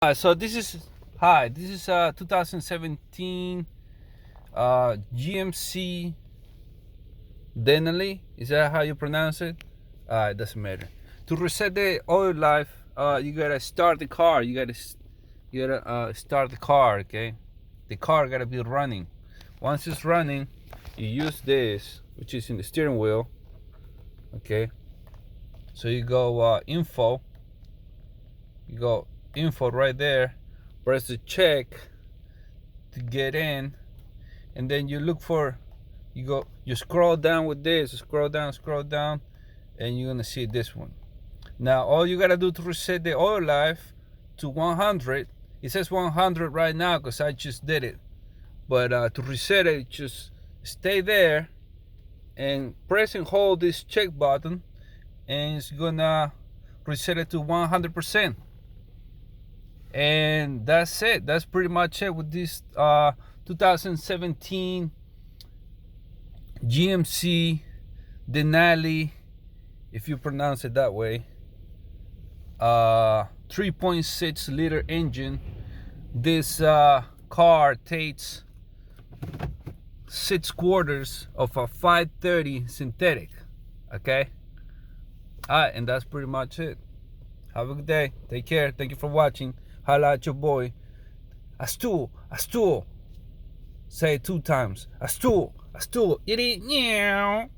So this is 2017 GMC Denali. Is that how you pronounce it? It doesn't matter. To reset the oil life, you gotta start the car. You gotta start the car. Okay, the car gotta be running. Once it's running, you use this, which is in the steering wheel. Okay, so you go info. You go info right there. Press the check to get in, and then you look for. You scroll down with this. Scroll down, and you're gonna see this one. Now all you gotta do to reset the oil life to 100. It says 100 right now because I just did it. But to reset it, just stay there and press and hold this check button, and it's gonna reset it to 100%. And that's it. That's pretty much it with this 2017 GMC Denali, if you pronounce it that way. 3.6 liter engine. This car takes 6/4 of a 530 synthetic. Okay. Alright, and that's pretty much it. Have a good day. Take care. Thank you for watching. Holla at your boy. A stool. Say it 2 times. A stool. Itty meow.